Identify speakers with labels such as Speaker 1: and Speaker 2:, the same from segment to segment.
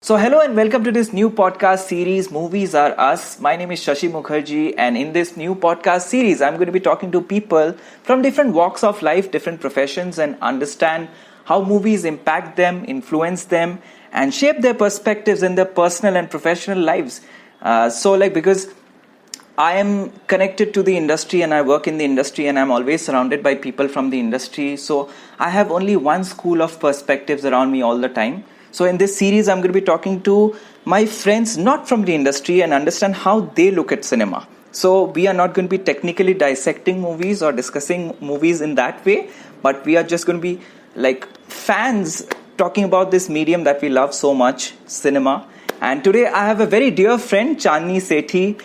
Speaker 1: So, hello and welcome to this new podcast series, Movies Are Us. My name is Shashi Mukherjee, and in this new podcast series, I'm going to be talking to people from different walks of life, different professions, and understand how movies impact them, influence them, and shape their perspectives in their personal and professional lives. Because I am connected to the industry and I work in the industry and I'm always surrounded by people from the industry. So I have only one school of perspectives around me all the time. So in this series, I'm going to be talking to my friends not from the industry and understand how they look at cinema. So we are not going to be technically dissecting movies or discussing movies in that way, but we are just going to be like fans talking about this medium that we love so much, cinema. And today I have a very dear friend, Chandni Sethi,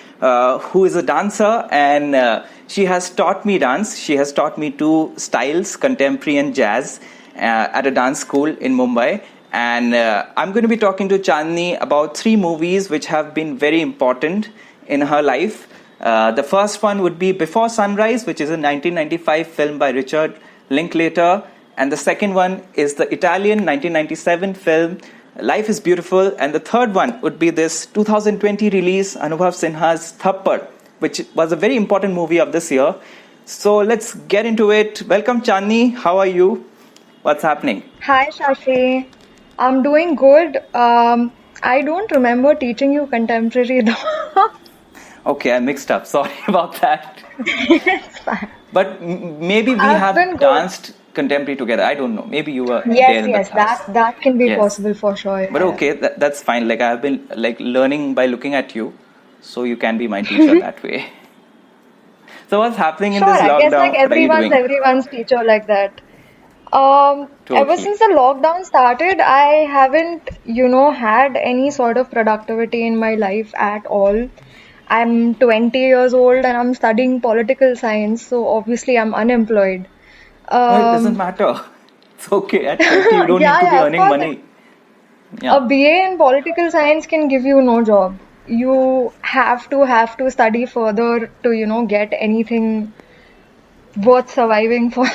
Speaker 1: who is a dancer, and she has taught me dance. She has taught me two styles, contemporary and jazz, at a dance school in Mumbai. And I'm going to be talking to Chandni about three movies which have been very important in her life. The first one would be Before Sunrise, which is a 1995 film by Richard Linklater. And the second one is the Italian 1997 film Life is Beautiful. And the third one would be this 2020 release, Anubhav Sinha's Thappad, which was a very important movie of this year. So let's get into it. Welcome, Chandni. How are you? What's happening?
Speaker 2: Hi, Shashi. I'm doing good. I don't remember teaching you contemporary though.
Speaker 1: Okay, I mixed up. Sorry about that.
Speaker 2: It's fine.
Speaker 1: But maybe we
Speaker 2: I've
Speaker 1: have
Speaker 2: been good.
Speaker 1: danced contemporary together. I don't know. Maybe you were there
Speaker 2: Yes,
Speaker 1: in
Speaker 2: yes,
Speaker 1: the class.
Speaker 2: that can be
Speaker 1: Yes.
Speaker 2: possible for sure.
Speaker 1: But
Speaker 2: Yeah.
Speaker 1: okay, that's fine. Like I've been like learning by looking at you, so you can be my teacher that way. So what's happening in
Speaker 2: Sure,
Speaker 1: this
Speaker 2: I guess
Speaker 1: lockdown?
Speaker 2: like
Speaker 1: What are you doing?
Speaker 2: everyone's teacher like that. Ever
Speaker 1: Totally.
Speaker 2: since the lockdown started, I haven't, had any sort of productivity in my life at all. I'm 20 years old and I'm studying political science, so obviously I'm unemployed.
Speaker 1: No, it doesn't
Speaker 2: Um,
Speaker 1: matter. It's okay. At 20, you don't need
Speaker 2: yeah,
Speaker 1: to be
Speaker 2: yeah, of
Speaker 1: earning
Speaker 2: course.
Speaker 1: money.
Speaker 2: A
Speaker 1: Yeah.
Speaker 2: BA in political science can give you no job. You have to study further to, get anything worth surviving for.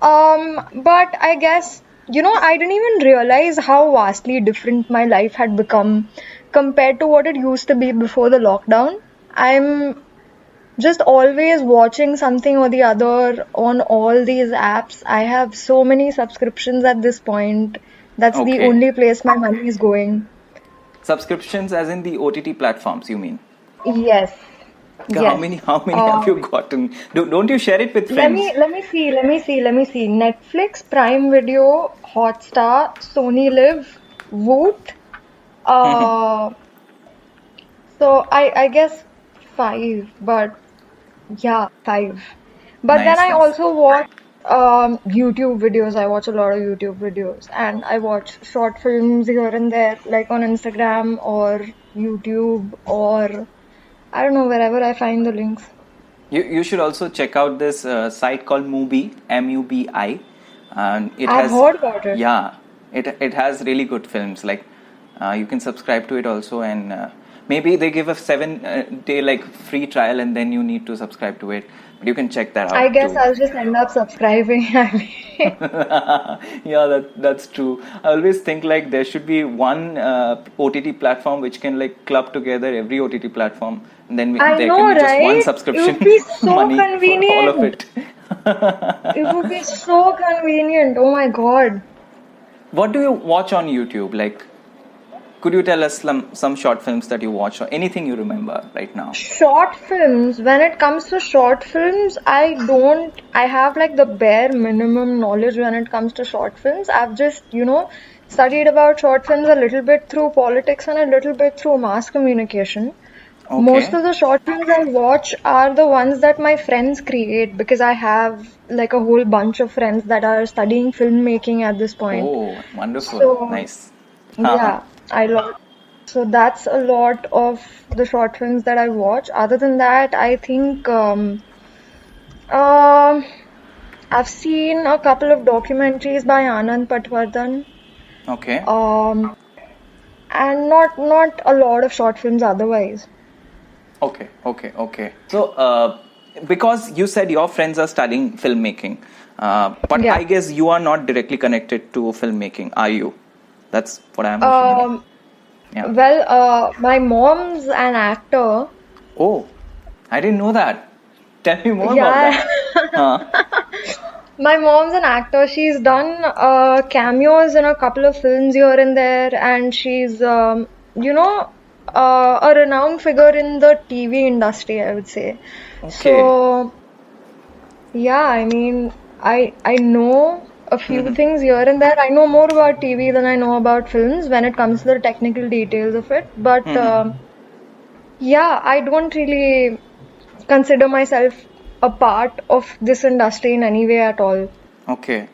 Speaker 2: But I guess, I didn't even realize how vastly different my life had become compared to what it used to be before the lockdown. I'm just always watching something or the other on all these apps. I have so many subscriptions at this point. That's the
Speaker 1: Okay.
Speaker 2: only place my money is going.
Speaker 1: Subscriptions, as in the OTT platforms, you mean?
Speaker 2: Yes,
Speaker 1: How
Speaker 2: yes.
Speaker 1: many? How many have you
Speaker 2: Um,
Speaker 1: gotten? Don't you share it with
Speaker 2: let me
Speaker 1: friends?
Speaker 2: let me see, let me see. Netflix, Prime Video, Hotstar, Sony Live, Woot. Uh, so I guess five, but yeah, five. But then
Speaker 1: Nice,
Speaker 2: I
Speaker 1: nice.
Speaker 2: also watch YouTube videos. I watch a lot of YouTube videos, and I watch short films here and there, like on Instagram or YouTube or I don't know, wherever I find the links.
Speaker 1: You should also check out this site called Mubi, MUBI, and it
Speaker 2: I've
Speaker 1: has,
Speaker 2: heard about it.
Speaker 1: yeah, it has really good films. Like you can subscribe to it also, and maybe they give a 7 day like free trial, and then you need to subscribe to it. But you can check that
Speaker 2: I
Speaker 1: out
Speaker 2: guess
Speaker 1: too.
Speaker 2: I'll just end up subscribing.
Speaker 1: Yeah, that's true. I always think like there should be one OTT platform which can like club together every OTT platform, and then
Speaker 2: I
Speaker 1: there
Speaker 2: know,
Speaker 1: can be just one
Speaker 2: right? It would be
Speaker 1: subscription
Speaker 2: so
Speaker 1: money for all of
Speaker 2: convenient.
Speaker 1: it.
Speaker 2: It would be so convenient. Oh my God.
Speaker 1: What do you watch on YouTube? Like, could you tell us some short films that you watch or anything you remember right now?
Speaker 2: Short films, when it comes to short films, I have like the bare minimum knowledge when it comes to short films. I've just, studied about short films a little bit through politics and a little bit through mass communication. Most
Speaker 1: Okay.
Speaker 2: of the short films I watch are the ones that my friends create because I have like a whole bunch of friends that are studying filmmaking at this point.
Speaker 1: Oh, wonderful.
Speaker 2: So,
Speaker 1: Nice. Uh-huh.
Speaker 2: yeah, I love. So that's a lot of the short films that I watch. Other than that, I think um, I've seen a couple of documentaries by Anand Patwardhan,
Speaker 1: Okay.
Speaker 2: um, and not a lot of short films otherwise.
Speaker 1: Okay. So, because you said your friends are studying filmmaking, but
Speaker 2: Yeah.
Speaker 1: I guess you are not directly connected to filmmaking, are you? That's what I'm assuming. Yeah.
Speaker 2: Well, my mom's an actor.
Speaker 1: Oh, I didn't know that. Tell me more about
Speaker 2: Yeah,
Speaker 1: that. Huh?
Speaker 2: my mom's an actor. She's done cameos in a couple of films here and there, and she's, you know, a renowned figure in the TV industry, I would say.
Speaker 1: Okay.
Speaker 2: So, yeah, I mean, I know a few
Speaker 1: Mm-hmm.
Speaker 2: things here and there. I know more about TV than I know about films when it comes to the technical details of it. But
Speaker 1: Mm-hmm.
Speaker 2: yeah, I don't really consider myself a part of this industry in any way at all.
Speaker 1: Okay.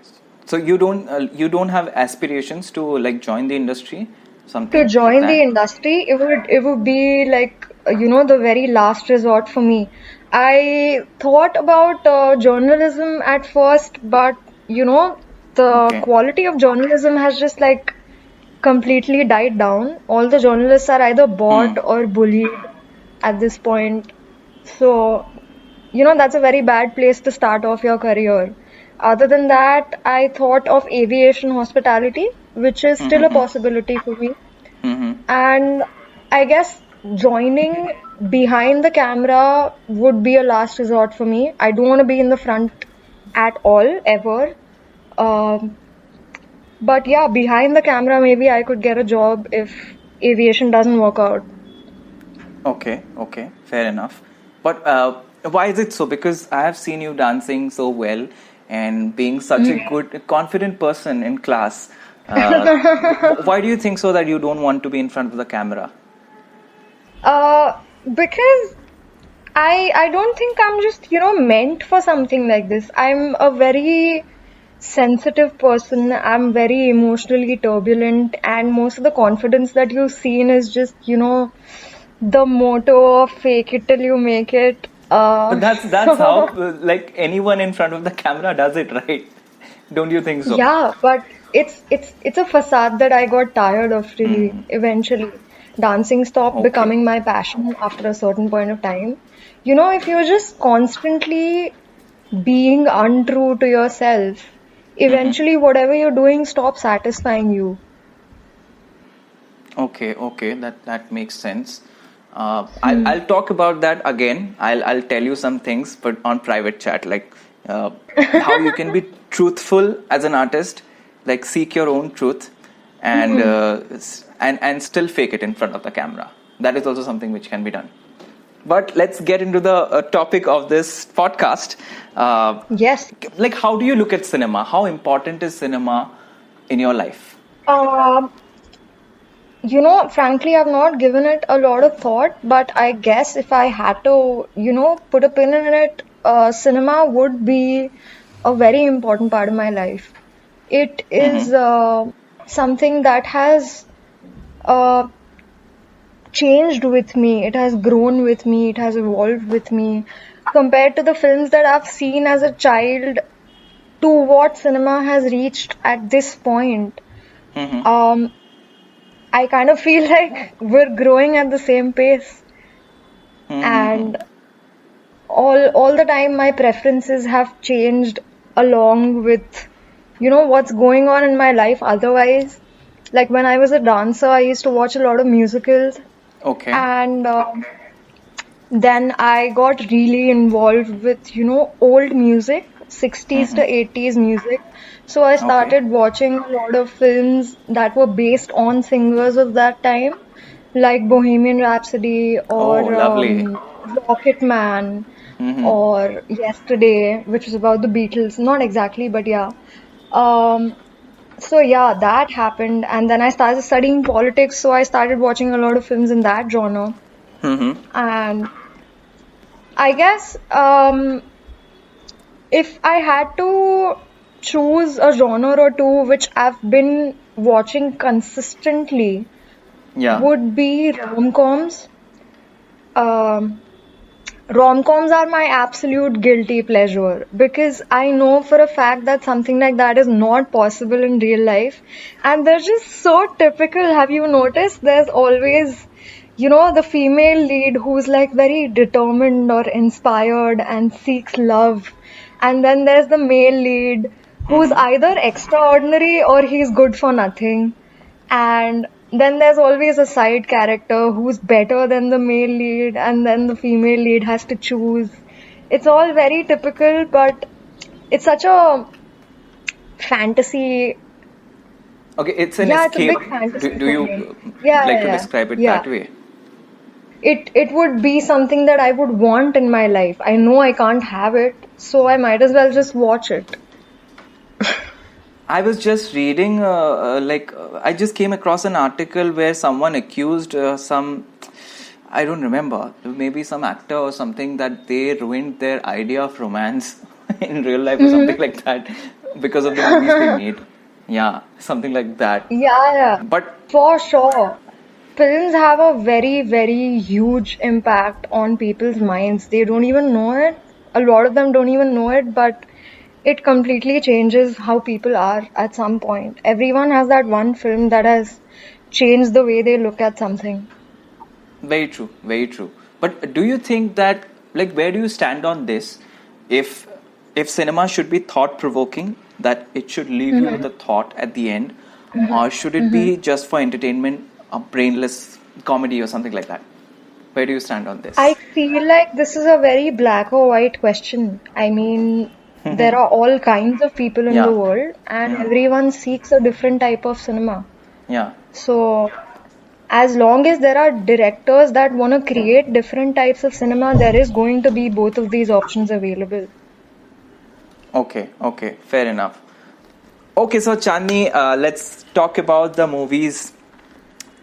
Speaker 1: So you don't have aspirations to like join the industry,
Speaker 2: To
Speaker 1: something like
Speaker 2: join the
Speaker 1: that?
Speaker 2: industry, it would be like the very last resort for me. I thought about journalism at first, but the
Speaker 1: Okay.
Speaker 2: quality of journalism has just like completely died down. All the journalists are either
Speaker 1: Hmm.
Speaker 2: bought or bullied at this point. So, that's a very bad place to start off your career. Other than that, I thought of aviation hospitality, which is still a
Speaker 1: Mm-hmm.
Speaker 2: possibility for me.
Speaker 1: Mm-hmm.
Speaker 2: And I guess joining behind the camera would be a last resort for me. I don't want to be in the front at all, ever. Um, but yeah, behind the camera, maybe I could get a job if aviation doesn't work out.
Speaker 1: Okay. Okay. Fair enough. But why is it so? Because I have seen you dancing so well and being such a good, confident person in class. Why do you think so that you don't want to be in front of the camera?
Speaker 2: Because I don't think I'm just, meant for something like this. I'm a very sensitive person. I'm very emotionally turbulent, and most of the confidence that you've seen is just, the motto of fake it till you make it.
Speaker 1: But that's how
Speaker 2: So
Speaker 1: like anyone in front of the camera does it, right? Don't you think so?
Speaker 2: yeah, but it's a facade that I got tired of really
Speaker 1: Hmm.
Speaker 2: eventually. Dancing stopped
Speaker 1: Okay.
Speaker 2: becoming my passion after a certain point of time. If you're just constantly being untrue to yourself,
Speaker 1: Mm-hmm.
Speaker 2: eventually whatever you're doing stops satisfying you.
Speaker 1: Okay, okay, that makes sense. I'll talk about that again. I'll tell you some things, but on private chat, like how you can be truthful as an artist, like seek your own truth, and and still fake it in front of the camera. That is also something which can be done. But let's get into the topic of this podcast. Uh,
Speaker 2: Yes.
Speaker 1: like, how do you look at cinema? How important is cinema in your life?
Speaker 2: Um, frankly, I've not given it a lot of thought, but I guess if I had to, put a pin in it, cinema would be a very important part of my life. It is
Speaker 1: Mm-hmm.
Speaker 2: something that has uh, changed with me. It has grown with me. It has evolved with me. Compared to the films that I've seen as a child to what cinema has reached at this point,
Speaker 1: Mm-hmm.
Speaker 2: um, I kind of feel like we're growing at the same pace.
Speaker 1: Mm-hmm.
Speaker 2: And all the time my preferences have changed along with what's going on in my life otherwise. Like when I was a dancer, I used to watch a lot of musicals,
Speaker 1: Okay.
Speaker 2: and then I got really involved with old music, 60s to
Speaker 1: Mm-hmm.
Speaker 2: 80s music. So I
Speaker 1: Okay.
Speaker 2: started watching a lot of films that were based on singers of that time, like Bohemian Rhapsody
Speaker 1: Oh,
Speaker 2: or
Speaker 1: lovely.
Speaker 2: Rocket Man
Speaker 1: Mm-hmm.
Speaker 2: or Yesterday, which is about the Beatles. Not exactly, but yeah. Um, so yeah, that happened, and then I started studying politics, so I started watching a lot of films in that genre.
Speaker 1: Mm-hmm.
Speaker 2: And I guess if I had to choose a genre or two which I've been watching consistently,
Speaker 1: Yeah.
Speaker 2: would be rom-coms. Um, Rom-coms are my absolute guilty pleasure because I know for a fact that something like that is not possible in real life. And they're just so typical. Have you noticed? There's always, the female lead who's like very determined or inspired and seeks love. And then there's the male lead who's
Speaker 1: Mm-hmm.
Speaker 2: either extraordinary or he's good for nothing. And then there's always a side character who's better than the male lead, and then the female lead has to choose. It's all very typical, but it's such a fantasy.
Speaker 1: Okay, it's an
Speaker 2: Yeah, it's a
Speaker 1: escape.
Speaker 2: big fantasy
Speaker 1: Do
Speaker 2: for
Speaker 1: you
Speaker 2: me. Yeah,
Speaker 1: like
Speaker 2: yeah,
Speaker 1: to
Speaker 2: yeah.
Speaker 1: describe it
Speaker 2: Yeah.
Speaker 1: that way?
Speaker 2: It would be something that I would want in my life. I know I can't have it, so I might as well just watch it.
Speaker 1: I was just reading, I just came across an article where someone accused I don't remember, maybe some actor or something, that they ruined their idea of romance in real life or something like that because of the movies they made. Yeah, something like that.
Speaker 2: Yeah, yeah,
Speaker 1: But
Speaker 2: for sure. Films have a very, very huge impact on people's minds. They don't even know it. A lot of them don't even know it, but it completely changes how people are at some point. Everyone has that one film that has changed the way they look at something.
Speaker 1: very true, very true. But do you think that, like, where do you stand on this? If if cinema should be thought provoking, that it should leave you with a thought at the end, or should it be just for entertainment, a brainless comedy or something like that? Where do you stand on
Speaker 2: I
Speaker 1: this?
Speaker 2: feel like this is a very black or white question. I mean, there are all kinds of people in the
Speaker 1: Yeah,
Speaker 2: world, and everyone seeks a different type of cinema.
Speaker 1: yeah.
Speaker 2: So, as long as there are directors that want to create different types of cinema, there is going to be both of these options available.
Speaker 1: Okay, okay, fair enough. Okay, so Chandni, let's talk about the movies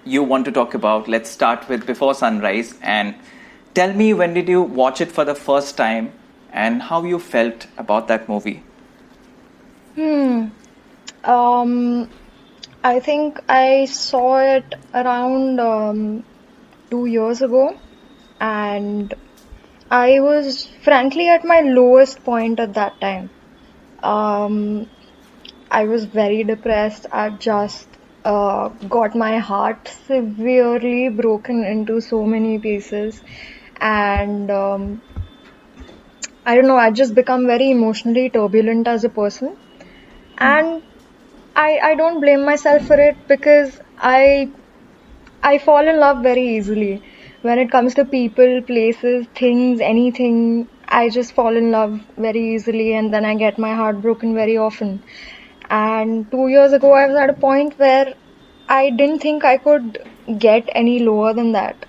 Speaker 1: you want to talk about. Let's start with Before Sunrise, and tell me, when did you watch it for the first time and how you felt about that movie?
Speaker 2: Um, I think I saw it around 2 years ago, and I was frankly at my lowest point at that time. Um, I was very depressed. I just got my heart severely broken into so many pieces, and I don't know, I just become very emotionally turbulent as a person, and I don't blame myself for it because I fall in love very easily. When it comes to people, places, things, anything, I just fall in love very easily, and then I get my heart broken very often. And 2 years ago, I was at a point where I didn't think I could get any lower than that.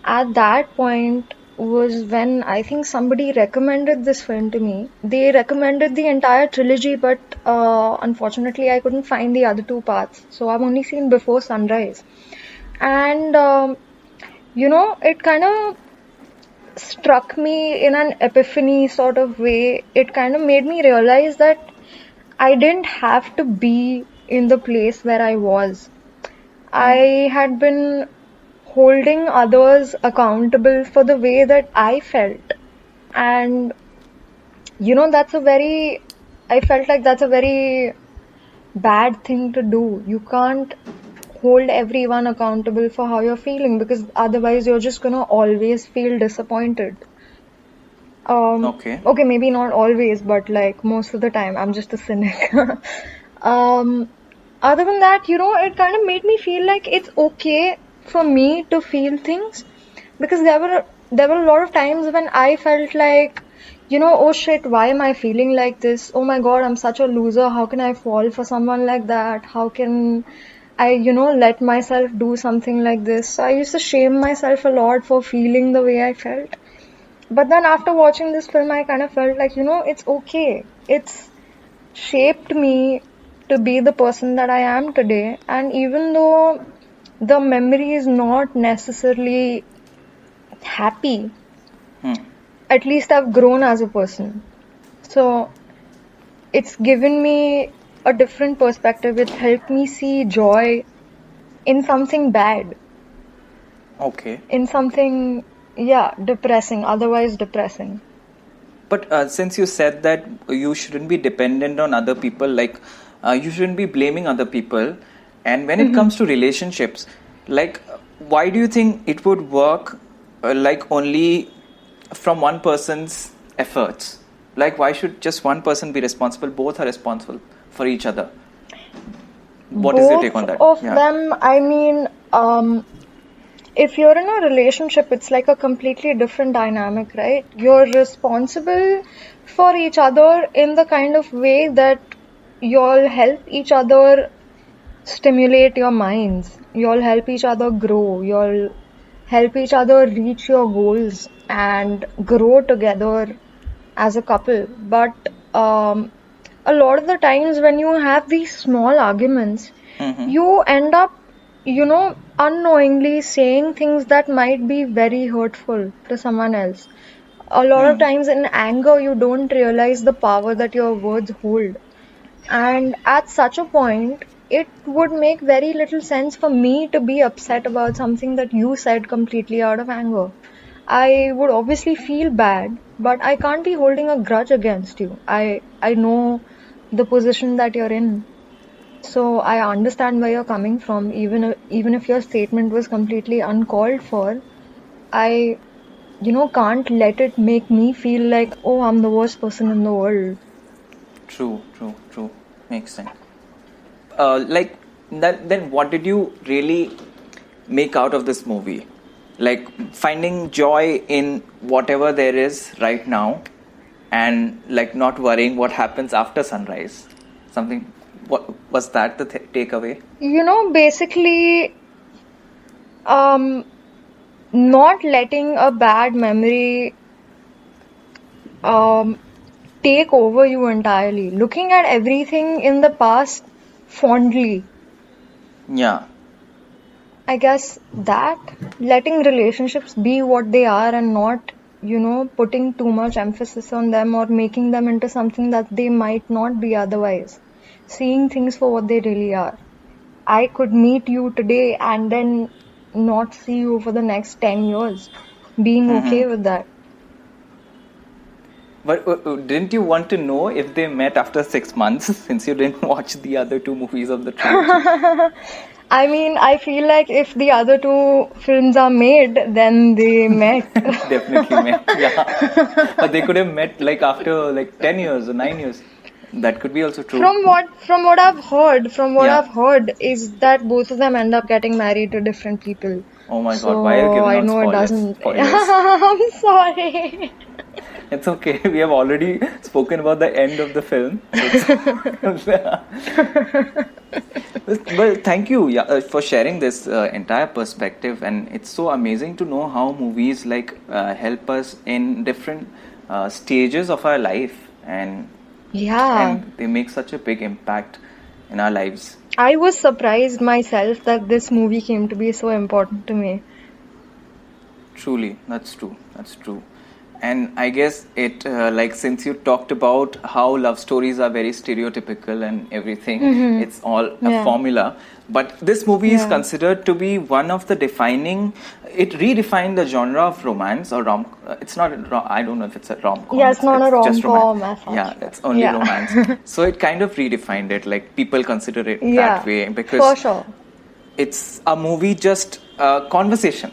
Speaker 2: At that point was when I think somebody recommended this film to me. They recommended the entire trilogy, but unfortunately, I couldn't find the other two parts. So I've only seen Before Sunrise. And it kind of struck me in an epiphany sort of way. It kind of made me realize that I didn't have to be in the place where I was. I had been holding others accountable for the way that I felt. And I felt like that's a very bad thing to do. You can't hold everyone accountable for how you're feeling because otherwise you're just gonna always feel disappointed.
Speaker 1: Okay,
Speaker 2: Okay, maybe not always, but like most of the time, I'm just a cynic. um, Other than that, it kind of made me feel like it's okay for me to feel things because there were a lot of times when I felt like, oh shit, why am I feeling like this? Oh my God, I'm such a loser. How can I fall for someone like that? How can I, let myself do something like this? So I used to shame myself a lot for feeling the way I felt. But then after watching this film, I kind of felt like, it's okay. It's shaped me to be the person that I am today. And even though the memory is not necessarily happy, at least I've grown as a person. So it's given me a different perspective. It's helped me see joy in something bad,
Speaker 1: okay.
Speaker 2: in something, yeah, depressing, otherwise depressing.
Speaker 1: But since you said that you shouldn't be dependent on other people, like you shouldn't be blaming other people, and when it comes to relationships, like why do you think it would work like only from one person's efforts? Like why should just one person be responsible? Both are responsible for each other. What is your take on
Speaker 2: Both
Speaker 1: that?
Speaker 2: of
Speaker 1: Yeah.
Speaker 2: them, I mean, if you're in a relationship, it's like a completely different dynamic, right? You're responsible for each other in the kind of way that you'll help each other stimulate your minds. You'll help each other grow. You'll help each other reach your goals and grow together as a couple. But a lot of the times when you have these small arguments,
Speaker 1: Mm-hmm.
Speaker 2: you end up, unknowingly saying things that might be very hurtful to someone else. A lot of
Speaker 1: Hmm.
Speaker 2: times in anger, you don't realize the power that your words hold. And at such a point, it would make very little sense for me to be upset about something that you said completely out of anger. I would obviously feel bad, but I can't be holding a grudge against you. I know the position that you're in. So I understand where you're coming from, even if your statement was completely uncalled for. I, can't let it make me feel like, oh, I'm the worst person in the world.
Speaker 1: True. Makes sense. Like that. Then, what did you really make out of this movie? Like finding joy in whatever there is right now, and like not worrying what happens after sunrise. Something. What was that the takeaway?
Speaker 2: Basically, um, not letting a bad memory um, take over you entirely. Looking at everything in the past fondly.
Speaker 1: Yeah.
Speaker 2: I guess that letting relationships be what they are and not, putting too much emphasis on them or making them into something that they might not be otherwise. Seeing things for what they really are. I could meet you today and then not see you for the next 10 years. Being okay with that.
Speaker 1: But didn't you want to know if they met after 6 months since you didn't watch the other two movies of the trilogy?
Speaker 2: I mean, I feel like if the other two films are made, then they met.
Speaker 1: Definitely met. Yeah. But they could have met like after like 10 years or 9 years. That could be also true.
Speaker 2: From what
Speaker 1: Yeah.
Speaker 2: I've heard is that both of them end up getting married to different people.
Speaker 1: Oh my God,
Speaker 2: So
Speaker 1: why are you giving
Speaker 2: I
Speaker 1: out
Speaker 2: know it
Speaker 1: spoilers?
Speaker 2: doesn't.
Speaker 1: Spoilers.
Speaker 2: I'm sorry.
Speaker 1: It's okay. We have already spoken about the end of the film. Well, thank you for sharing this entire perspective, and it's so amazing to know how movies like help us in different stages of our life, and
Speaker 2: Yeah.
Speaker 1: they make such a big impact in our lives.
Speaker 2: I was surprised myself that this movie came to be so important to me.
Speaker 1: Truly, that's true. And I guess it, like, since you talked about how love stories are very stereotypical and everything, it's all a
Speaker 2: Yeah.
Speaker 1: formula. But this movie is
Speaker 2: Yeah.
Speaker 1: considered to be one of the it redefined the genre of romance or it's not, I don't know if it's a rom-com.
Speaker 2: Yeah, it's not a
Speaker 1: just
Speaker 2: rom-com
Speaker 1: romance.
Speaker 2: as such.
Speaker 1: Yeah, it's only
Speaker 2: Yeah.
Speaker 1: romance. So it kind of redefined it, like, people consider it
Speaker 2: Yeah,
Speaker 1: that way because
Speaker 2: for sure.
Speaker 1: it's a movie just conversation.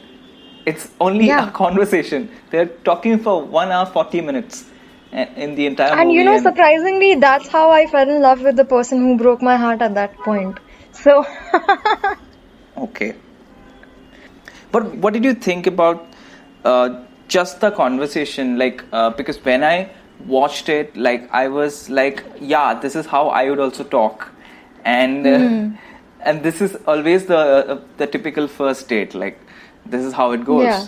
Speaker 1: It's only
Speaker 2: Yeah.
Speaker 1: a conversation. They're talking for 1 hour 40 minutes in the entire
Speaker 2: And
Speaker 1: movie.
Speaker 2: surprisingly, that's how I fell in love with the person who broke my heart at that point. So,
Speaker 1: Okay. But what did you think about just the conversation? Like, because when I watched it, like, I was like, yeah, this is how I would also talk. And this is always the typical first date. Like, this is how it goes.
Speaker 2: yeah.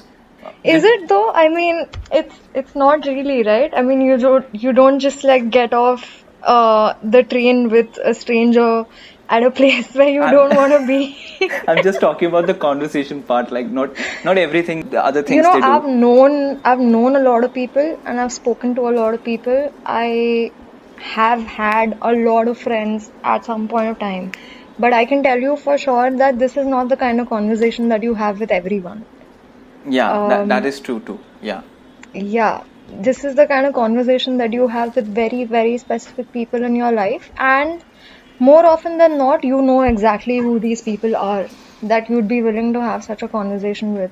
Speaker 2: Is it though? I mean, it's not really, right? I mean, you don't just like get off the train with a stranger at a place where you don't want to be.
Speaker 1: I'm just talking about the conversation part, like not everything, the other things they do.
Speaker 2: I've known a lot of people and I've spoken to a lot of people. I have had a lot of friends at some point of time. But I can tell you for sure that this is not the kind of conversation that you have with everyone.
Speaker 1: Yeah, that is true too. Yeah.
Speaker 2: Yeah, this is the kind of conversation that you have with very, very specific people in your life. And more often than not, you know exactly who these people are that you'd be willing to have such a conversation with.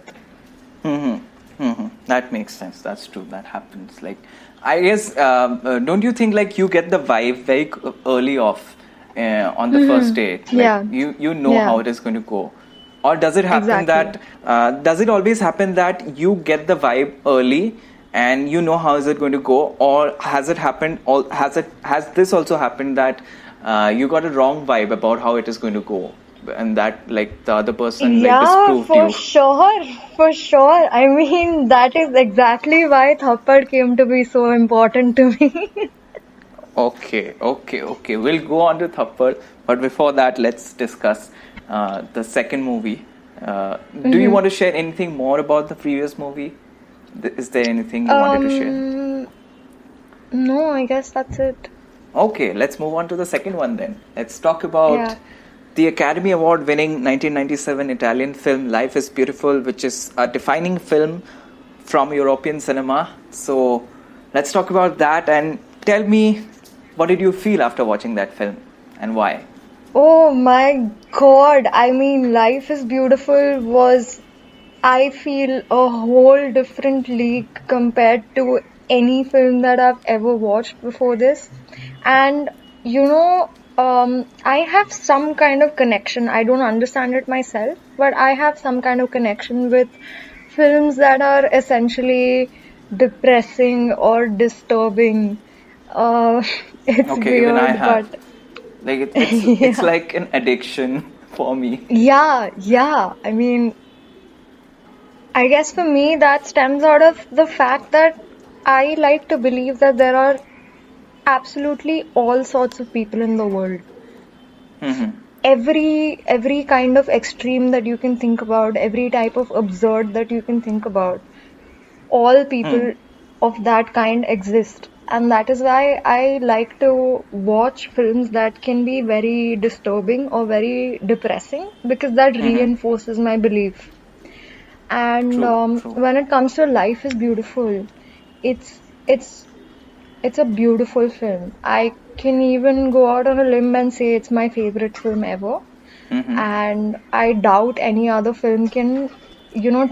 Speaker 1: That makes sense. That's true. That happens. Like, I guess, don't you think like you get the vibe very early off, on the first date. Like
Speaker 2: Yeah.
Speaker 1: you know
Speaker 2: Yeah.
Speaker 1: how it is going to go. Or does it happen
Speaker 2: Exactly.
Speaker 1: that does it always happen that you get the vibe early and you know how is it going to go, or has it happened? Or has this also happened that you got a wrong vibe about how it is going to go, and that like the other person like
Speaker 2: Yeah,
Speaker 1: disproved
Speaker 2: for
Speaker 1: you?
Speaker 2: sure, for sure. I mean, that is exactly why Thappad came to be so important to me.
Speaker 1: Okay. We'll go on to Thappad, but before that, let's discuss the second movie. Do you want to share anything more about the previous movie? Is there anything you wanted to share?
Speaker 2: No, I guess that's it.
Speaker 1: Okay, let's move on to the second one then. Let's talk about
Speaker 2: Yeah.
Speaker 1: the Academy Award winning 1997 Italian film Life is Beautiful, which is a defining film from European cinema. So let's talk about that and tell me, what did you feel after watching that film and why?
Speaker 2: Oh my God. I mean, Life is Beautiful was, I feel, a whole different league compared to any film that I've ever watched before this. And, I have some kind of connection. I don't understand it myself, but I have some kind of connection with films that are essentially depressing or disturbing. Uh, it's
Speaker 1: Okay, even I
Speaker 2: weird,
Speaker 1: have.
Speaker 2: but
Speaker 1: Like it's
Speaker 2: yeah.
Speaker 1: like an addiction for me.
Speaker 2: Yeah. I mean, I guess for me that stems out of the fact that I like to believe that there are absolutely all sorts of people in the world.
Speaker 1: Hmm.
Speaker 2: Every kind of extreme that you can think about, every type of absurd that you can think about, all people of that kind exist. And that is why I like to watch films that can be very disturbing or very depressing because that reinforces my belief. And
Speaker 1: True.
Speaker 2: when it comes to Life is Beautiful, it's it's it's a beautiful film. I can even go out on a limb and say it's my favorite film ever. And I doubt any other film can,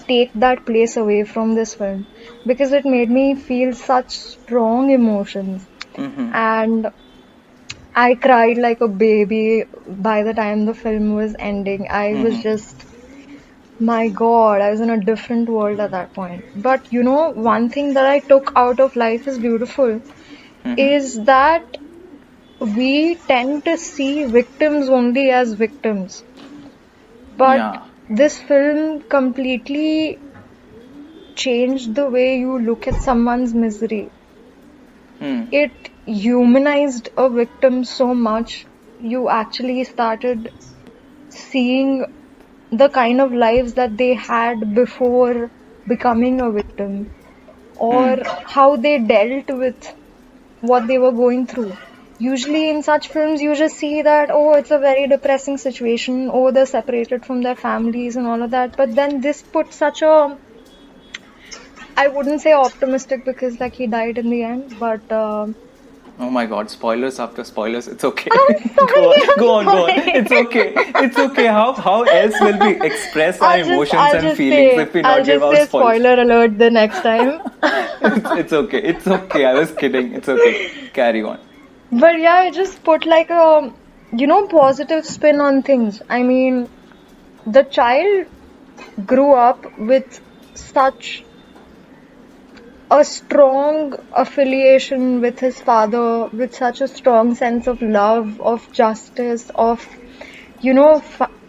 Speaker 2: take that place away from this film because it made me feel such strong emotions. And I cried like a baby by the time the film was ending. I was just, my God, I was in a different world at that point. But one thing that I took out of Life is Beautiful is that we tend to see victims only as victims. But
Speaker 1: Yeah.
Speaker 2: this film completely changed the way you look at someone's misery. It humanized a victim so much, you actually started seeing the kind of lives that they had before becoming a victim, or how they dealt with what they were going through. Usually in such films, you just see that, oh, it's a very depressing situation, oh, they're separated from their families and all of that. But then this put such a, I wouldn't say optimistic because like he died in the end, but
Speaker 1: Oh my God! Spoilers after spoilers. It's okay.
Speaker 2: I'm sorry,
Speaker 1: Go
Speaker 2: I'm
Speaker 1: on.
Speaker 2: sorry.
Speaker 1: It's okay. It's okay. How else will we express our emotions and feelings if we
Speaker 2: I'll
Speaker 1: not give
Speaker 2: just
Speaker 1: out
Speaker 2: say
Speaker 1: spoilers?
Speaker 2: spoiler alert the next time.
Speaker 1: It's okay. It's okay. I was kidding. It's okay. Carry on.
Speaker 2: But yeah, it just put like a, positive spin on things. I mean, the child grew up with such a strong affiliation with his father, with such a strong sense of love, of justice, of,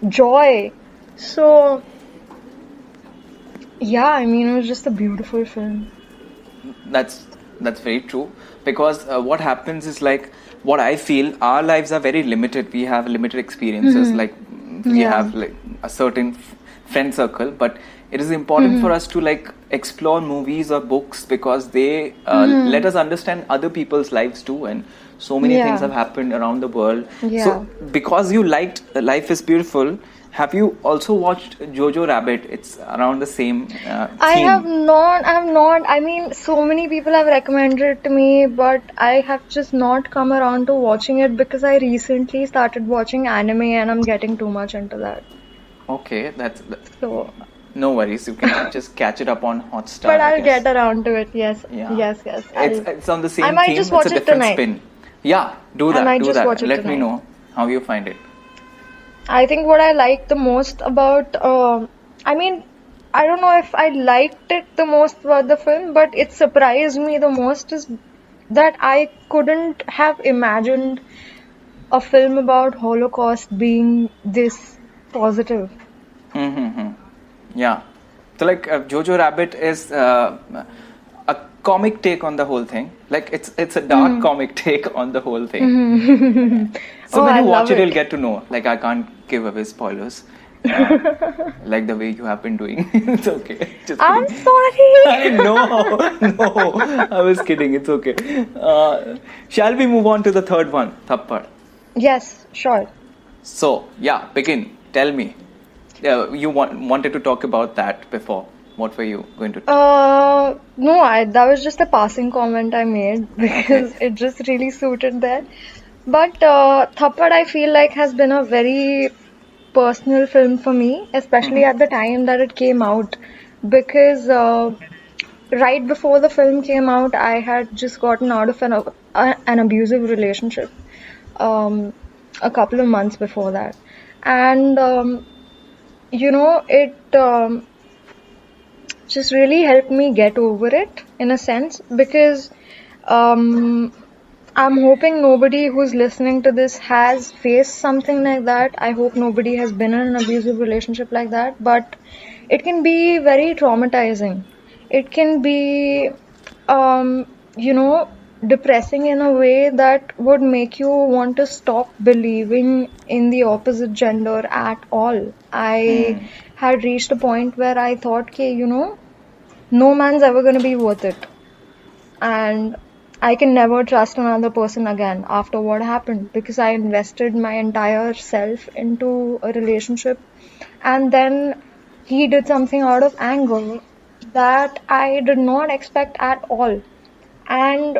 Speaker 2: joy. So, yeah, I mean, it was just a beautiful film.
Speaker 1: That's very true, because what happens is, like, what I feel, our lives are very limited. We have limited experiences. Like we
Speaker 2: Yeah.
Speaker 1: have like a certain friend circle, but it is important for us to like explore movies or books because they let us understand other people's lives too, and so many
Speaker 2: Yeah.
Speaker 1: things have happened around the world.
Speaker 2: Yeah.
Speaker 1: So because you liked Life is Beautiful, have you also watched Jojo Rabbit? It's around the same
Speaker 2: I
Speaker 1: theme.
Speaker 2: have not. I mean, so many people have recommended it to me, but I have just not come around to watching it because I recently started watching anime and I'm getting too much into that.
Speaker 1: Okay,
Speaker 2: So,
Speaker 1: no worries. You can just catch it up on Hotstar.
Speaker 2: but
Speaker 1: I
Speaker 2: I'll
Speaker 1: guess.
Speaker 2: get around to it. Yes.
Speaker 1: Yeah.
Speaker 2: Yes.
Speaker 1: It's on the same
Speaker 2: I might
Speaker 1: theme.
Speaker 2: just
Speaker 1: It's
Speaker 2: watch
Speaker 1: a
Speaker 2: it
Speaker 1: different
Speaker 2: tonight.
Speaker 1: spin. Yeah, do
Speaker 2: I
Speaker 1: that.
Speaker 2: might
Speaker 1: Do
Speaker 2: just
Speaker 1: that.
Speaker 2: watch it
Speaker 1: Let me
Speaker 2: tonight.
Speaker 1: know How you find it?
Speaker 2: I think what I liked the most about, I mean, I don't know if I liked it the most about the film, but it surprised me the most is that I couldn't have imagined a film about Holocaust being this positive.
Speaker 1: Mm-hmm. Yeah. So like Jojo Rabbit is a comic take on the whole thing. Like it's a dark comic take on the whole thing. So
Speaker 2: Oh,
Speaker 1: when
Speaker 2: I
Speaker 1: you watch
Speaker 2: love
Speaker 1: it, you'll
Speaker 2: it.
Speaker 1: get to know. Like I can't give away spoilers. Like the way you have been doing. It's okay. Just
Speaker 2: I'm
Speaker 1: kidding. I
Speaker 2: sorry.
Speaker 1: know. I was kidding. It's okay. Shall we move on to the third one, Thappad?
Speaker 2: Yes, sure.
Speaker 1: So yeah, begin. Tell me. You wanted to talk about that before. What were you going to?
Speaker 2: No, that was just a passing comment I made
Speaker 1: Okay.
Speaker 2: because it just really suited that. But Thappad, I feel like, has been a very personal film for me, especially at the time that it came out. Because right before the film came out, I had just gotten out of an abusive relationship a couple of months before that. And, it just really helped me get over it in a sense because um, I'm hoping nobody who's listening to this has faced something like that. I hope nobody has been in an abusive relationship like that, but it can be very traumatizing. It can be, um, you know, depressing in a way that would make you want to stop believing in the opposite gender at all. I had reached a point where I thought, okay, no man's ever going to be worth it. And I can never trust another person again after what happened because I invested my entire self into a relationship and then he did something out of anger that I did not expect at all. And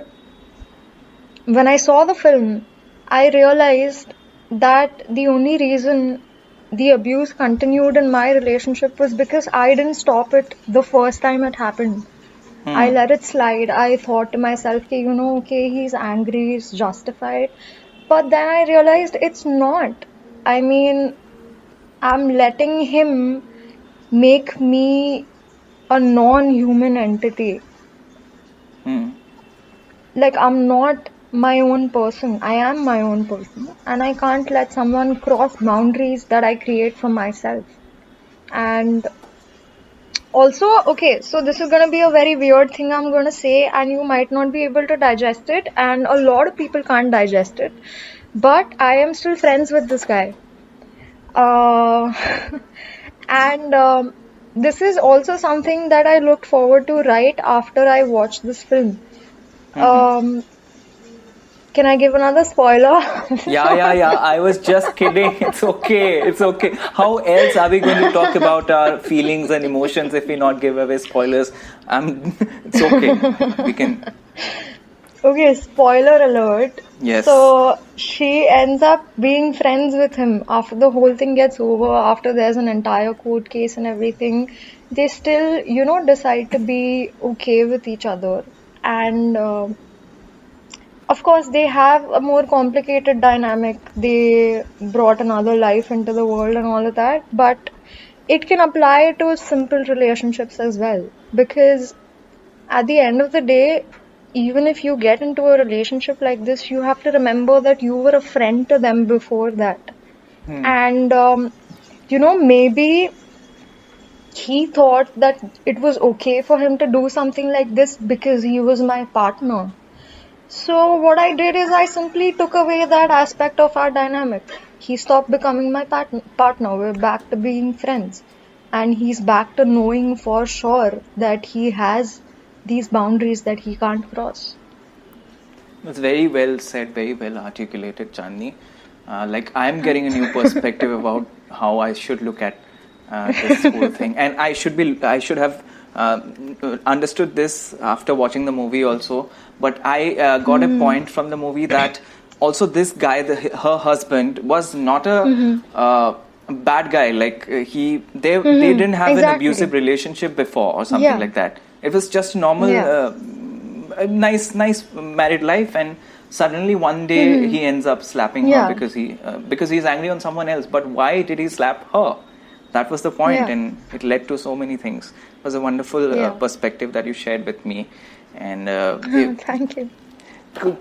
Speaker 2: when I saw the film, I realized that the only reason the abuse continued in my relationship was because I didn't stop it the first time it happened. I let it slide. I thought to myself, okay, okay, he's angry, he's justified. But then I realized it's not. I mean, I'm letting him make me a non-human entity. Like, I'm not my own person. I am my own person. And I can't let someone cross boundaries that I create for myself. And also, okay, so this is going to be a very weird thing I'm going to say, and you might not be able to digest it, and a lot of people can't digest it. But I am still friends with this guy. Uh, and this is also something that I looked forward to right after I watched this film. Um, can I give another spoiler?
Speaker 1: Yeah. I was just kidding. It's okay. It's okay. How else are we going to talk about our feelings and emotions if we not give away spoilers? It's okay. We can.
Speaker 2: Okay, spoiler alert.
Speaker 1: Yes.
Speaker 2: So she ends up being friends with him after the whole thing gets over, after there's an entire court case and everything. They still, decide to be okay with each other. And of course, they have a more complicated dynamic. They brought another life into the world and all of that. But it can apply to simple relationships as well. Because at the end of the day, even if you get into a relationship like this, you have to remember that you were a friend to them before that. And, maybe he thought that it was okay for him to do something like this because he was my partner. So what I did is I simply took away that aspect of our dynamic. He stopped becoming my partner. We're back to being friends. And he's back to knowing for sure that he has these boundaries that he can't cross.
Speaker 1: It's very well said, very well articulated, Chandni. Like I'm getting a new perspective about how I should look at this whole thing, and I should have understood this after watching the movie also. But I got a point from the movie that also this guy, her husband, was not a bad guy. Like they didn't have an abusive relationship before or something like that. It was just normal, a nice married life, and Suddenly one day he ends up slapping her
Speaker 2: Yeah.
Speaker 1: because he's angry on someone else. But why did he slap her? That was the point,
Speaker 2: Yeah.
Speaker 1: and it led to so many things. It was a wonderful
Speaker 2: Yeah.
Speaker 1: perspective that you shared with me. And
Speaker 2: Thank you.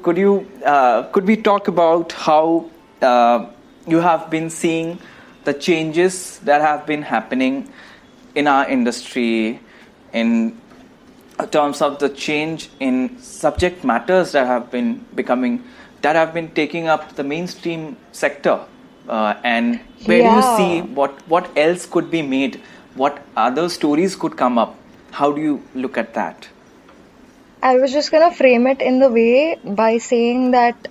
Speaker 1: could we talk about how you have been seeing the changes that have been happening in our industry in terms of the change in subject matters that have been taking up the mainstream sector, and where do you see
Speaker 2: Yeah.
Speaker 1: what else could be made, what other stories could come up? How do you look at that?
Speaker 2: I was just gonna frame it in the way by saying that,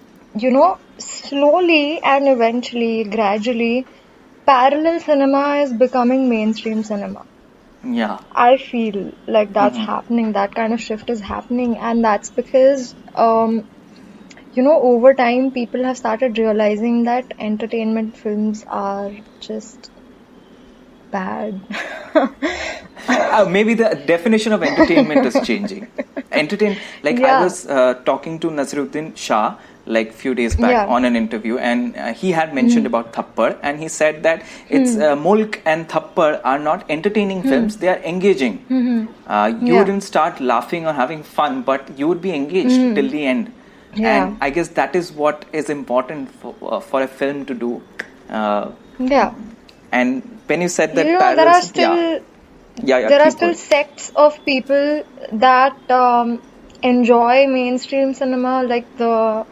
Speaker 2: slowly and eventually, gradually, parallel cinema is becoming mainstream cinema.
Speaker 1: Yeah.
Speaker 2: I feel like that's happening, that kind of shift is happening, and that's because, over time, people have started realizing that entertainment films are just bad.
Speaker 1: Maybe the definition of entertainment is changing. Like I
Speaker 2: Yeah,
Speaker 1: was talking to Naziruddin Shah like few days back
Speaker 2: yeah,
Speaker 1: on an interview, and he had mentioned about Thappar, and he said that it's Mulk and Thappar are not entertaining films; they are engaging. You
Speaker 2: yeah,
Speaker 1: wouldn't start laughing or having fun, but you would be engaged till the end.
Speaker 2: yeah,
Speaker 1: And I guess that is what is important for a film to do. Uh,
Speaker 2: yeah.
Speaker 1: and when you said
Speaker 2: You
Speaker 1: that
Speaker 2: know, there are
Speaker 1: parallels, yeah,
Speaker 2: still
Speaker 1: yeah,
Speaker 2: there are
Speaker 1: keep
Speaker 2: still
Speaker 1: going.
Speaker 2: sects of people that enjoy mainstream cinema, like the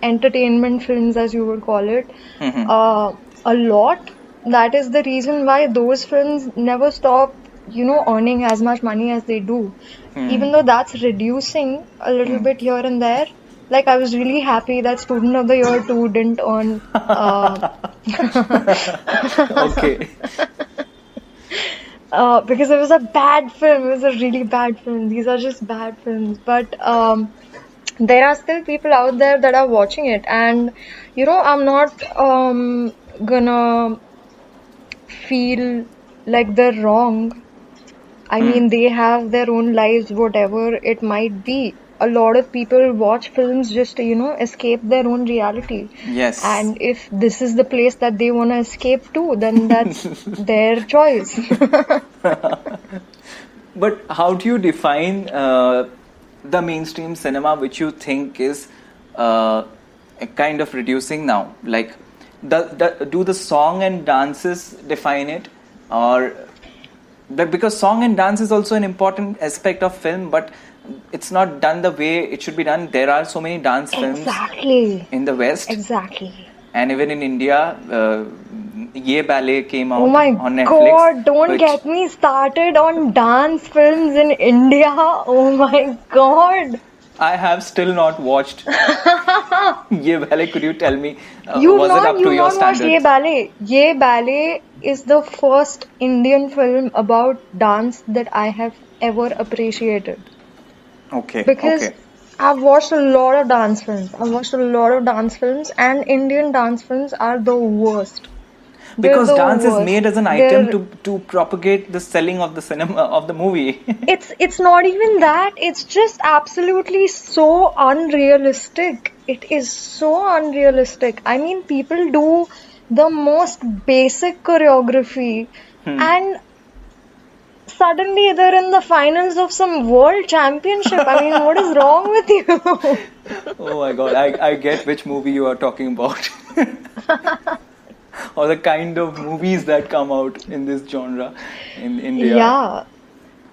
Speaker 2: entertainment films, as you would call it, a lot. That is the reason why those films never stop, earning as much money as they do. Even though that's reducing a little bit here and there. Like, I was really happy that Student of the Year 2 didn't earn.
Speaker 1: Okay.
Speaker 2: Because it was a bad film. It was a really bad film. These are just bad films. But there are still people out there that are watching it. And, I'm not gonna feel like they're wrong. I mean, they have their own lives, whatever it might be. A lot of people watch films just to, escape their own reality.
Speaker 1: Yes.
Speaker 2: And if this is the place that they want to escape to, then that's their choice.
Speaker 1: But how do you define the mainstream cinema, which you think is kind of reducing now? Like, do the song and dances define it, or because song and dance is also an important aspect of film, but it's not done the way it should be done. There are so many dance films
Speaker 2: Exactly.
Speaker 1: in the West,
Speaker 2: Exactly.
Speaker 1: and even in India. Ye Ballet came
Speaker 2: Oh
Speaker 1: out
Speaker 2: my
Speaker 1: on Netflix,
Speaker 2: God, don't
Speaker 1: which
Speaker 2: get me started on dance films in India. Oh my God.
Speaker 1: I have still not watched. Ye Ballet, could you tell me,
Speaker 2: You've
Speaker 1: was it
Speaker 2: not
Speaker 1: up to
Speaker 2: you've
Speaker 1: your
Speaker 2: not watched Ye
Speaker 1: standards?
Speaker 2: Ballet. Ye Ballet is the first Indian film about dance that I have ever appreciated.
Speaker 1: Okay,
Speaker 2: Because
Speaker 1: okay.
Speaker 2: I've watched a lot of dance films. I've watched a lot of dance films, and Indian dance films are the worst. They're
Speaker 1: Because
Speaker 2: the
Speaker 1: dance is
Speaker 2: worst.
Speaker 1: made as an item
Speaker 2: They're
Speaker 1: to propagate the selling of the cinema of the movie.
Speaker 2: it's not even that. It's just absolutely so unrealistic. It is so unrealistic. I mean, people do the most basic choreography, and suddenly they're in the finals of some world championship. I mean, what is wrong with you?
Speaker 1: Oh my God, I get which movie you are talking about. Or the kind of movies that come out in this genre in India.
Speaker 2: Yeah.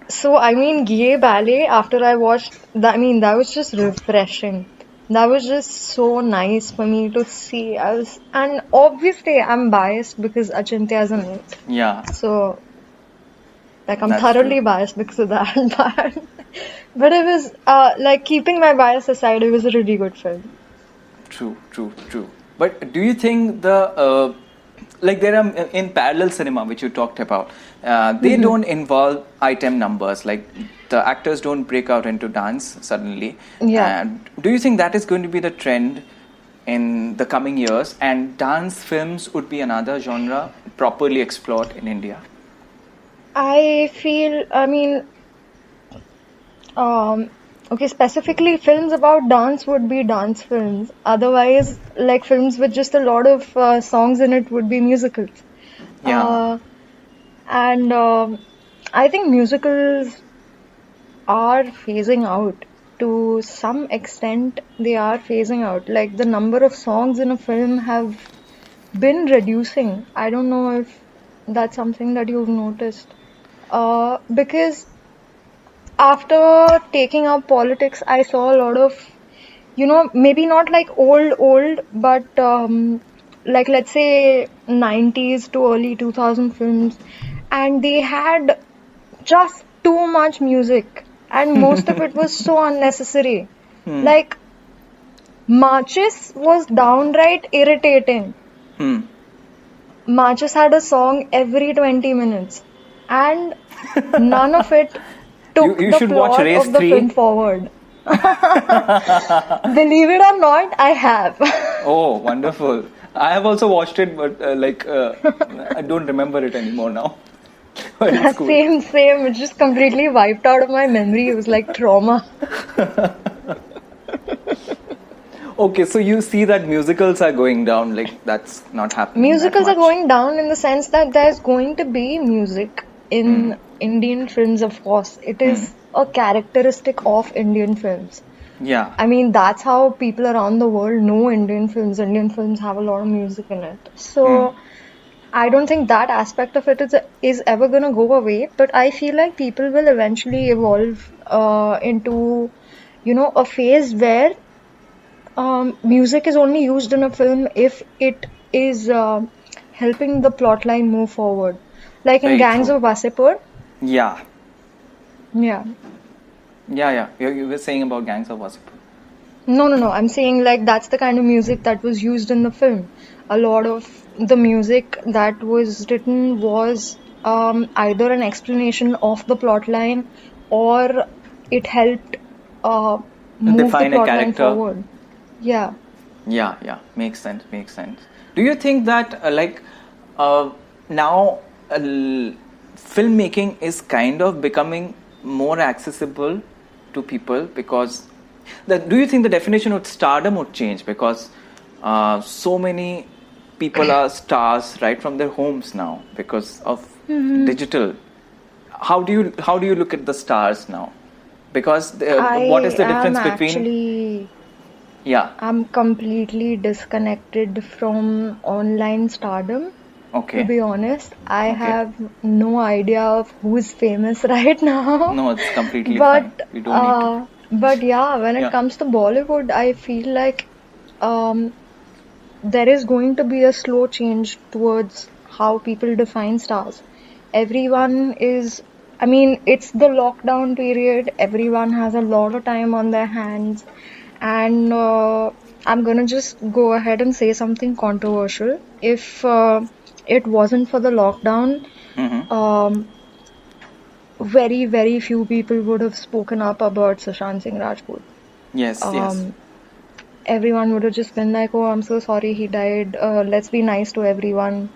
Speaker 2: So, I mean, Ye Ballet, after I watched that, I mean, that was just refreshing. That was just so nice for me to see. And obviously, I'm biased because Achintya is in it.
Speaker 1: Yeah,
Speaker 2: So, like, I'm
Speaker 1: that's true.
Speaker 2: thoroughly biased because of that. But it was, like, keeping my bias aside, it was a really good film.
Speaker 1: True. But do you think like there are in parallel cinema which you talked about, they don't involve item numbers, like the actors don't break out into dance suddenly.
Speaker 2: Yeah.
Speaker 1: Do you think that is going to be the trend in the coming years, and dance films would be another genre properly explored in India?
Speaker 2: I feel, I mean, um, Okay, specifically films about dance would be dance films. Otherwise, like films with just a lot of songs in it would be musicals.
Speaker 1: Yeah.
Speaker 2: Uh, and I think musicals are phasing out. To some extent, they are phasing out. Like the number of songs in a film have been reducing. I don't know if that's something that you've noticed. Because after taking up politics, I saw a lot of, maybe not like old, but like let's say 90s to early 2000 films, and they had just too much music, and most of it was so unnecessary. Like, Marches was downright irritating.
Speaker 1: Hmm.
Speaker 2: Marches had a song every 20 minutes, and none of it took
Speaker 1: You
Speaker 2: the
Speaker 1: should watch
Speaker 2: plot
Speaker 1: Race
Speaker 2: of the
Speaker 1: 3.
Speaker 2: film forward. Believe it or not, I have.
Speaker 1: Oh, wonderful. I have also watched it, but I don't remember it anymore now. But it's cool.
Speaker 2: Same. It just completely wiped out of my memory. It was like trauma.
Speaker 1: Okay, so you see that musicals are going down, like that's not happening that
Speaker 2: Musicals are
Speaker 1: much.
Speaker 2: going down in the sense that there's going to be music in Indian films, of course. It is a characteristic of Indian films.
Speaker 1: Yeah.
Speaker 2: I mean, that's how people around the world know Indian films. Indian films have a lot of music in it. So I don't think that aspect of it is ever going to go away. But I feel like people will eventually evolve into, a phase where music is only used in a film if it is helping the plot line move forward. Like in
Speaker 1: Very
Speaker 2: Gangs
Speaker 1: true.
Speaker 2: of Wasseypur.
Speaker 1: Yeah.
Speaker 2: Yeah.
Speaker 1: Yeah. You were saying about Gangs of Wasseypur.
Speaker 2: No. I'm saying like that's the kind of music that was used in the film. A lot of the music that was written was either an explanation of the plot line, or it helped move the
Speaker 1: Define a
Speaker 2: plot line
Speaker 1: character.
Speaker 2: forward. Yeah.
Speaker 1: Yeah. Makes sense. Do you think that now filmmaking is kind of becoming more accessible to people because do you think the definition of stardom would change because so many people are stars right from their homes now because of digital? How do you look at the stars now? Because what is the difference between? Yeah.
Speaker 2: I'm completely disconnected from online stardom.
Speaker 1: Okay.
Speaker 2: To be honest, I
Speaker 1: Okay.
Speaker 2: have no idea of who's famous right now.
Speaker 1: No, it's completely
Speaker 2: But
Speaker 1: fine. You don't need to.
Speaker 2: but yeah, when it
Speaker 1: Yeah.
Speaker 2: comes to Bollywood, I feel like there is going to be a slow change towards how people define stars. Everyone is, I mean, it's the lockdown period. Everyone has a lot of time on their hands. And I'm gonna just go ahead and say something controversial. If it wasn't for the lockdown, very, very few people would have spoken up about Sushant Singh Rajput.
Speaker 1: Yes.
Speaker 2: Everyone would have just been like, oh, I'm so sorry he died. Let's be nice to everyone.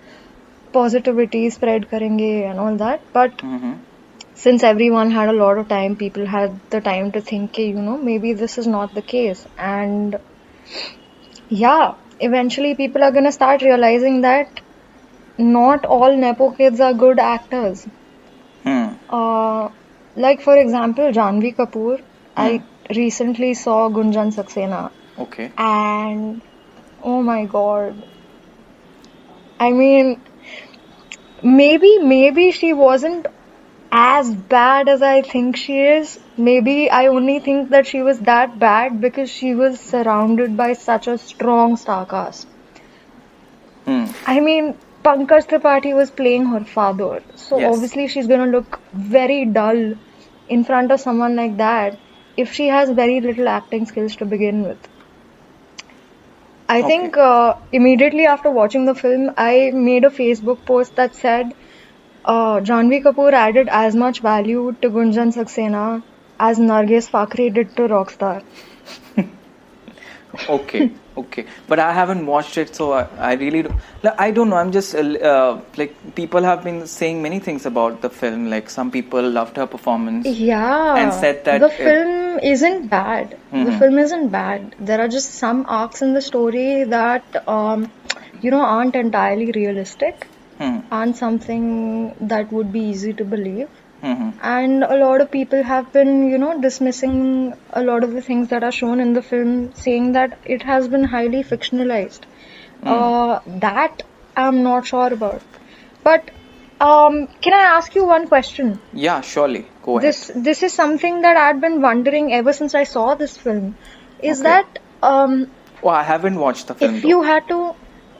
Speaker 2: Positivity spread karenge and all that. But since everyone had a lot of time, people had the time to think, maybe this is not the case. And yeah, eventually people are gonna start realizing that not all Nepo kids are good actors. Like for example, Janhvi Kapoor. I recently saw Gunjan Saxena.
Speaker 1: Okay.
Speaker 2: And oh my god. I mean, maybe she wasn't as bad as I think she is. Maybe I only think that she was that bad because she was surrounded by such a strong star cast. I mean, Pankaj Tripathi was playing her father. So
Speaker 1: Yes.
Speaker 2: obviously she's gonna look very dull in front of someone like that if she has very little acting skills to begin with. I think immediately after watching the film, I made a Facebook post that said Janhvi Kapoor added as much value to Gunjan Saxena as Nargis Fakhri did to Rockstar.
Speaker 1: Okay. Okay, but I haven't watched it, so I really don't. Like, I don't know. I'm just like people have been saying many things about the film. Like some people loved her performance and
Speaker 2: Yeah,
Speaker 1: said that.
Speaker 2: the film isn't bad. The
Speaker 1: Mhm.
Speaker 2: film isn't bad. There are just some arcs in the story that, aren't entirely realistic,
Speaker 1: Hmm.
Speaker 2: aren't something that would be easy to believe.
Speaker 1: Hmm.
Speaker 2: And a lot of people have been, dismissing a lot of the things that are shown in the film, saying that it has been highly fictionalized. That I'm not sure about. But can I ask you one question?
Speaker 1: Yeah, surely. Go ahead.
Speaker 2: This is something that I'd been wondering ever since I saw this film. Is
Speaker 1: Okay.
Speaker 2: that
Speaker 1: Oh, I haven't watched the film
Speaker 2: if
Speaker 1: though.
Speaker 2: you had to,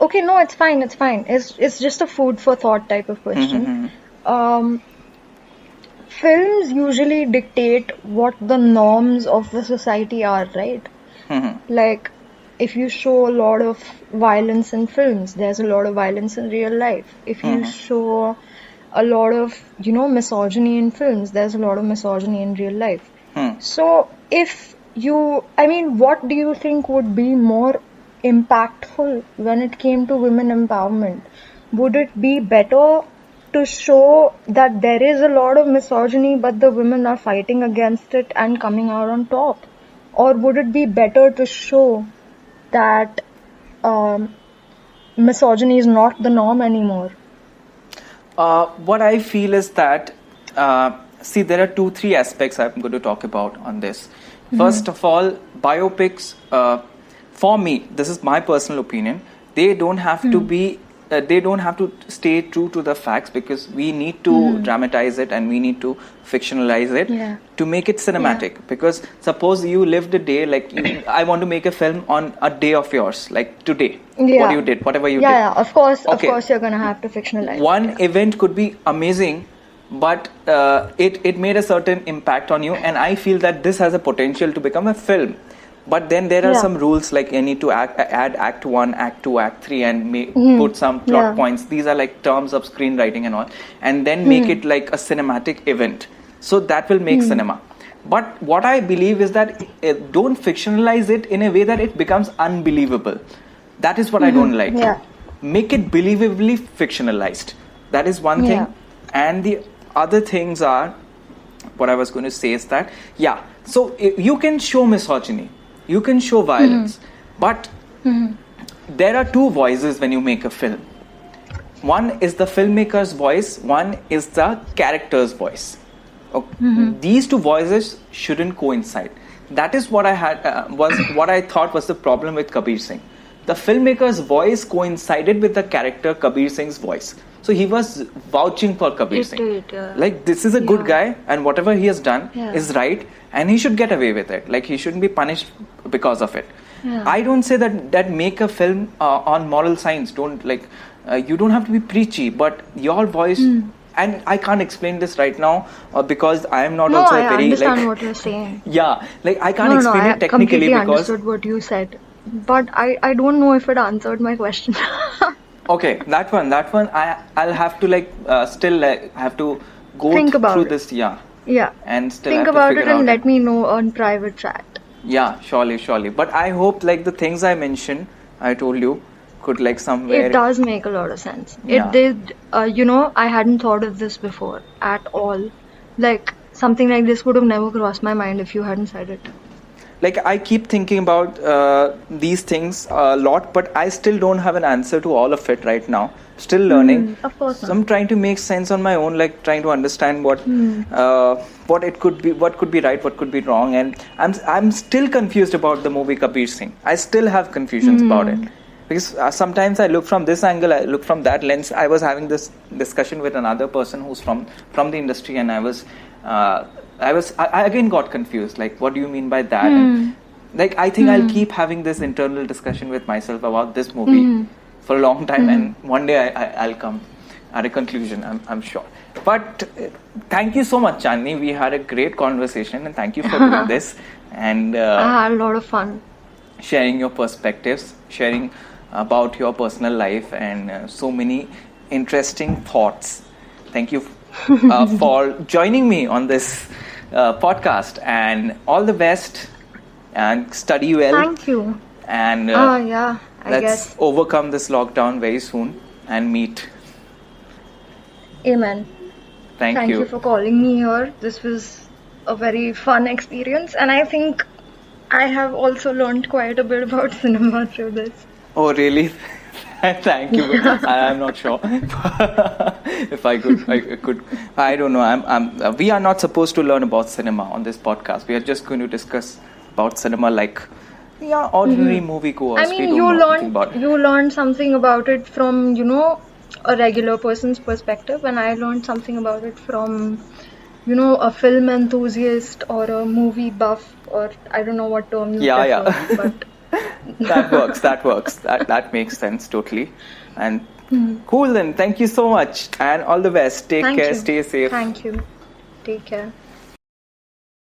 Speaker 2: okay, no, it's fine, it's fine. It's just a food for thought type of question. Um, Films usually dictate what the norms of the society are, right? Like, if you show a lot of violence in films, there's a lot of violence in real life. If you show a lot of, misogyny in films, there's a lot of misogyny in real life. So, what do you think would be more impactful when it came to women empowerment? Would it be better to show that there is a lot of misogyny, but the women are fighting against it and coming out on top? Or would it be better to show that misogyny is not the norm anymore?
Speaker 1: What I feel is that, see, there are 2-3 aspects I'm going to talk about on this. First of all, biopics, for me, this is my personal opinion, they don't have to be, they don't have to stay true to the facts, because we need to dramatize it and we need to fictionalize it to make it cinematic. Because suppose you lived a day, like I want to make a film on a day of yours, like today, what you did, whatever you did.
Speaker 2: Yeah, of course,
Speaker 1: Okay.
Speaker 2: you're gonna have to fictionalize.
Speaker 1: One event could be amazing, but it made a certain impact on you, and I feel that this has a potential to become a film. But then there are some rules, like you need to add act 1, act 2, act 3, and put some plot points. These are like terms of screenwriting and all, and then make it like a cinematic event. So that will make cinema. But what I believe is that don't fictionalize it in a way that it becomes unbelievable. That is what I don't like.
Speaker 2: Yeah.
Speaker 1: Make it believably fictionalized. That is one thing. And the other things are, what I was going to say is that, so you can show misogyny, you can show violence, but there are two voices when you make a film. One is the filmmaker's voice, one is the character's voice. Okay. These two voices shouldn't coincide. That is what I had what I thought was the problem with Kabir Singh. The filmmaker's voice coincided with the character Kabir Singh's voice. So he was vouching for Kabir Singh. Like, this is a good guy, and whatever he has done is right, and he should get away with it. Like, he shouldn't be punished because of it. I don't say that make a film on moral science. Don't you don't have to be preachy, but your voice. And I can't explain this right now because I am not also a very
Speaker 2: I understand what you're saying.
Speaker 1: Yeah, like I can't explain it technically
Speaker 2: completely
Speaker 1: because
Speaker 2: understood what you said, but I don't know if it answered my question.
Speaker 1: okay, that one I'll have to still have to go
Speaker 2: Think about
Speaker 1: through
Speaker 2: it.
Speaker 1: this, yeah, and still
Speaker 2: Think
Speaker 1: have to
Speaker 2: about
Speaker 1: figure
Speaker 2: it and
Speaker 1: out
Speaker 2: let me know on private chat.
Speaker 1: Yeah, surely. But I hope the things I mentioned, I told you, could somewhere.
Speaker 2: It does make a lot of sense.
Speaker 1: Yeah.
Speaker 2: It did. I hadn't thought of this before at all. Like, something like this would have never crossed my mind if you hadn't said it.
Speaker 1: I keep thinking about these things a lot, but I still don't have an answer to all of it right now. Still learning.
Speaker 2: Of course
Speaker 1: So I'm trying to make sense on my own, trying to understand what it could be, what could be right, what could be wrong, and I'm still confused about the movie Kabir Singh. I still have confusions about it. Because sometimes I look from this angle, I look from that lens. I was having this discussion with another person who's from the industry, and I again got confused. Like, what do you mean by that? And, I think I'll keep having this internal discussion with myself about this movie for a long time, and one day I'll come at a conclusion, I'm sure. But thank you so much, Chandni. We had a great conversation, and thank you for doing this. And
Speaker 2: I had a lot of fun.
Speaker 1: Sharing your perspectives, sharing about your personal life, and so many interesting thoughts. Thank you for joining me on this podcast, and all the best, and study well.
Speaker 2: Thank you.
Speaker 1: and
Speaker 2: Yeah, I
Speaker 1: let's
Speaker 2: guess.
Speaker 1: overcome this lockdown very soon and meet.
Speaker 2: Amen.
Speaker 1: Thank
Speaker 2: Thank you
Speaker 1: you.
Speaker 2: for calling me here. This was a very fun experience, and I think I have also learned quite a bit about cinema through this.
Speaker 1: Oh, really? Thank you. I'm not sure if I could. I don't know. We are not supposed to learn about cinema on this podcast. We are just going to discuss about cinema like we are ordinary moviegoers.
Speaker 2: I
Speaker 1: We
Speaker 2: mean,
Speaker 1: don't know anything about it.
Speaker 2: you learn something about it from, a regular person's perspective, and I learned something about it from, a film enthusiast or a movie buff, or I don't know what term you
Speaker 1: Yeah,
Speaker 2: prefer,
Speaker 1: yeah.
Speaker 2: but
Speaker 1: That works. That works. That makes sense totally. And cool then. Thank you so much, and all the best. Take
Speaker 2: thank
Speaker 1: care.
Speaker 2: you.
Speaker 1: Stay safe.
Speaker 2: Thank you. Take care.